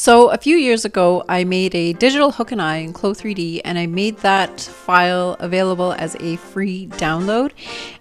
So a few years ago, I made a digital hook and eye in Clo 3D, and I made that file available as a free download.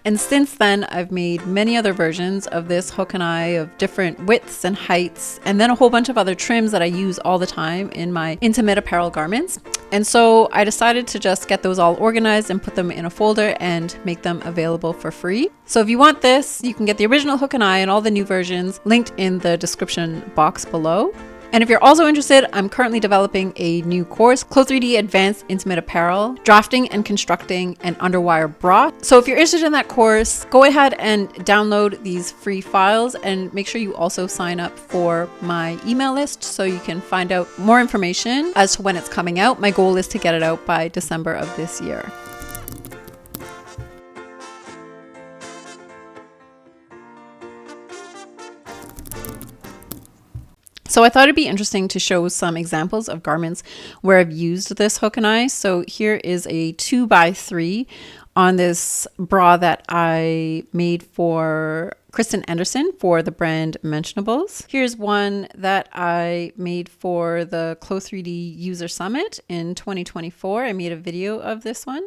And since then, I've made many other versions of this hook and eye of different widths and heights, and then a whole bunch of other trims that I use all the time in my intimate apparel garments. And so I decided to just get those all organized and put them in a folder and make them available for free. So if you want this, you can get the original hook and eye and all the new versions linked in the description box below. And if you're also interested, I'm currently developing a new course, Clo 3D Advanced Intimate Apparel, Drafting and Constructing an Underwire Bra. So if you're interested in that course, go ahead and download these free files and make sure you also sign up for my email list so you can find out more information as to when it's coming out. My goal is to get it out by December of this year. So I thought it'd be interesting to show some examples of garments where I've used this hook and eye. So here is a 2x3 on this bra that I made for Kristen Anderson for the brand Mentionables. Here's one that I made for the Clo 3D User Summit in 2024. I made a video of this one.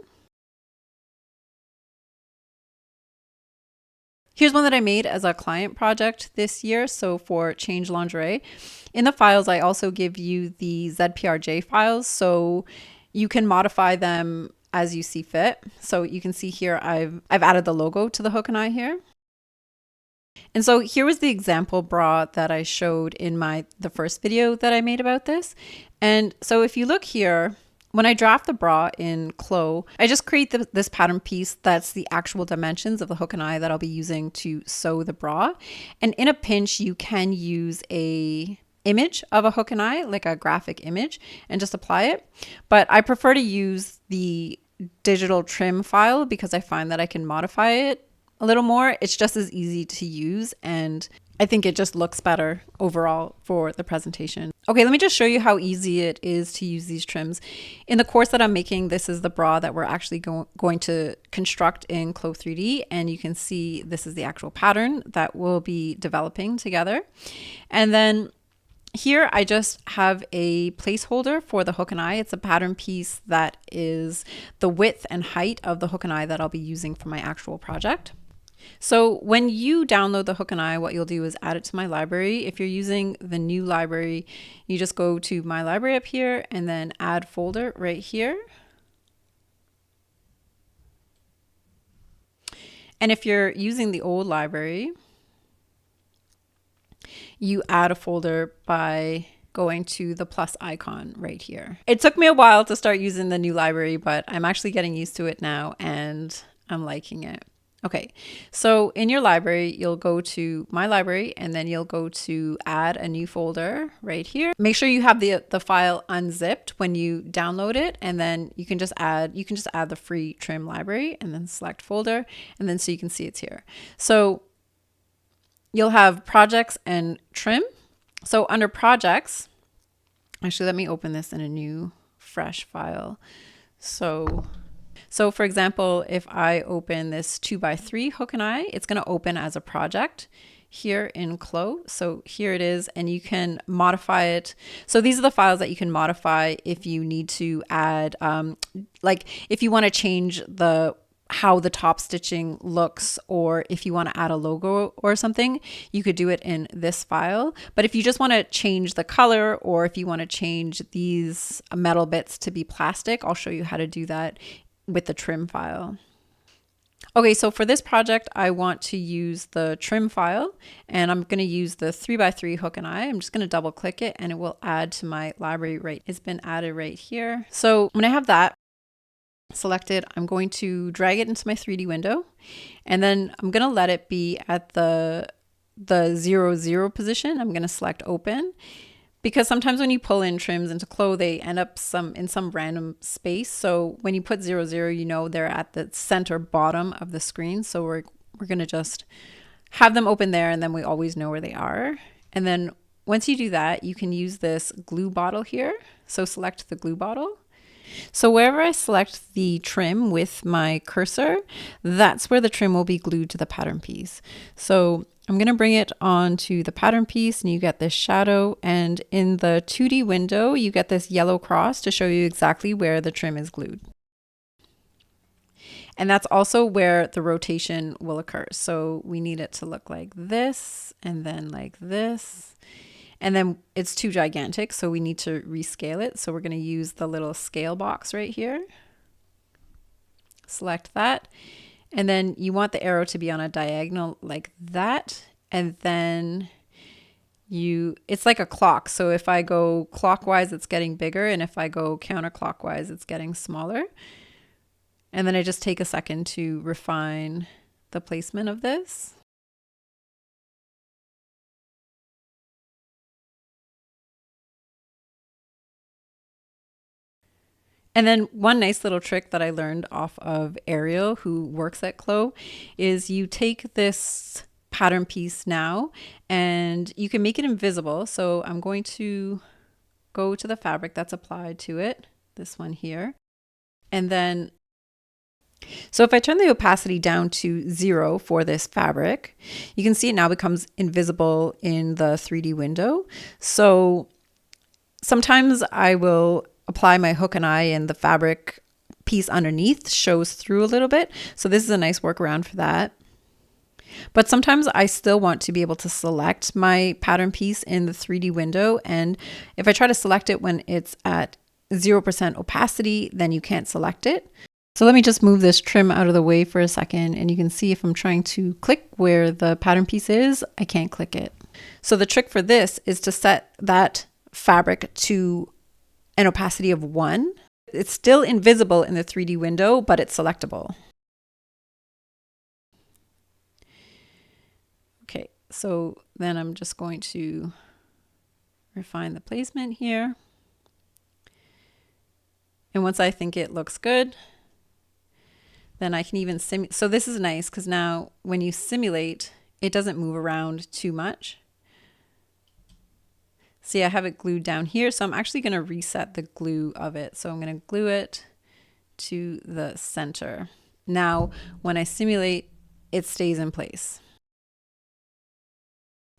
Here's one that I made as a client project this year, so for Change Lingerie. In the files, I also give you the ZPRJ files, so you can modify them as you see fit. So you can see here, I've added the logo to the hook and eye here. And so here was the example bra that I showed in the first video that I made about this. And so if you look here, when I draft the bra in Clo, I just create this pattern piece that's the actual dimensions of the hook and eye that I'll be using to sew the bra. And in a pinch, you can use a image of a hook and eye, like a graphic image, and just apply it. But I prefer to use the digital trim file because I find that I can modify it a little more. It's just as easy to use, and I think it just looks better overall for the presentation. Okay, let me just show you how easy it is to use these trims. In the course that I'm making, this is the bra that we're actually going to construct in Clo 3D, and you can see this is the actual pattern that we'll be developing together. And then here I just have a placeholder for the hook and eye. It's a pattern piece that is the width and height of the hook and eye that I'll be using for my actual project. So when you download the hook and eye, what you'll do is add it to my library. If you're using the new library, you just go to my library up here and then add folder right here. And if you're using the old library, you add a folder by going to the plus icon right here. It took me a while to start using the new library, but I'm actually getting used to it now and I'm liking it. Okay, so in your library, you'll go to My Library and then you'll go to Add a New Folder right here. Make sure you have the file unzipped when you download it, and then you can just add the free trim library and then select folder, and then so you can see it's here. So you'll have projects and trim. So under projects, actually let me open this in a new fresh file. So for example, if I open this 2x3 hook and eye, it's going to open as a project here in Clo. So here it is, and you can modify it. So these are the files that you can modify if you need to add, like if you want to change how the top stitching looks, or if you want to add a logo or something, you could do it in this file. But if you just want to change the color, or if you want to change these metal bits to be plastic, I'll show you how to do that with the trim file. Okay, so for this project, I want to use the trim file, and I'm going to use the 3x3 hook and eye. I'm just going to double click it and it will add to my library it's been added right here. So when I have that selected, I'm going to drag it into my 3D window, and then I'm going to let it be at the 0, position. I'm going to select open, because sometimes when you pull in trims into Clo, they end up in some random space. So when you put 0, you know they're at the center bottom of the screen. So we're going to just have them open there, and then we always know where they are. And then once you do that, you can use this glue bottle here. So select the glue bottle. So wherever I select the trim with my cursor, that's where the trim will be glued to the pattern piece. So I'm going to bring it onto the pattern piece, and you get this shadow, and in the 2D window you get this yellow cross to show you exactly where the trim is glued. And that's also where the rotation will occur. So we need it to look like this, and then like this. And then it's too gigantic, so we need to rescale it. So we're going to use the little scale box right here. Select that. And then you want the arrow to be on a diagonal like that. And then it's like a clock. So if I go clockwise, it's getting bigger. And if I go counterclockwise, it's getting smaller. And then I just take a second to refine the placement of this. And then one nice little trick that I learned off of Ariel, who works at Chloe, is you take this pattern piece now and you can make it invisible. So I'm going to go to the fabric that's applied to it, this one here. And then, so if I turn the opacity down to 0 for this fabric, you can see it now becomes invisible in the 3D window. So sometimes I will apply my hook and eye and the fabric piece underneath shows through a little bit. So this is a nice workaround for that. But sometimes I still want to be able to select my pattern piece in the 3D window. And if I try to select it when it's at 0% opacity, then you can't select it. So let me just move this trim out of the way for a second. And you can see if I'm trying to click where the pattern piece is, I can't click it. So the trick for this is to set that fabric to an opacity of 1. It's still invisible in the 3D window, but it's selectable. Okay, so then I'm just going to refine the placement here. And once I think it looks good, then I can even simulate. So this is nice because now when you simulate, it doesn't move around too much. See, I have it glued down here, so I'm actually going to reset the glue of it. So I'm going to glue it to the center. Now, when I simulate, it stays in place.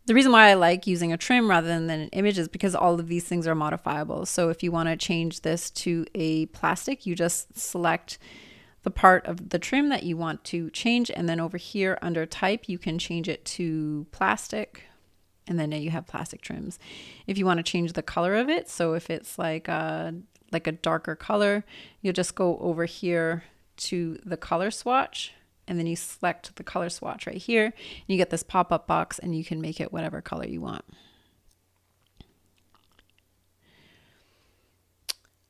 The reason why I like using a trim rather than an image is because all of these things are modifiable. So if you want to change this to a plastic, you just select the part of the trim that you want to change, and then over here under type, you can change it to plastic. And then you have plastic trims. If you want to change the color of it, so if it's like a darker color, you'll just go over here to the color swatch, and then you select the color swatch right here. And you get this pop-up box, and you can make it whatever color you want.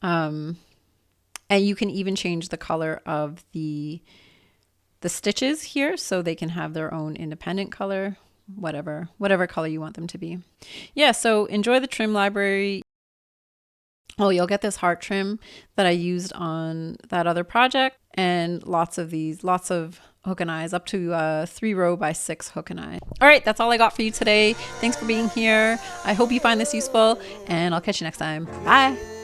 And you can even change the color of the stitches here, so they can have their own independent color. Whatever color you want them to be. Yeah, so enjoy the trim library. Oh, you'll get this heart trim that I used on that other project, and lots of hook and eyes, up to 3-row by 6 hook and eye. All right, that's all I got for you today. Thanks for being here. I hope you find this useful, and I'll catch you next time. Bye.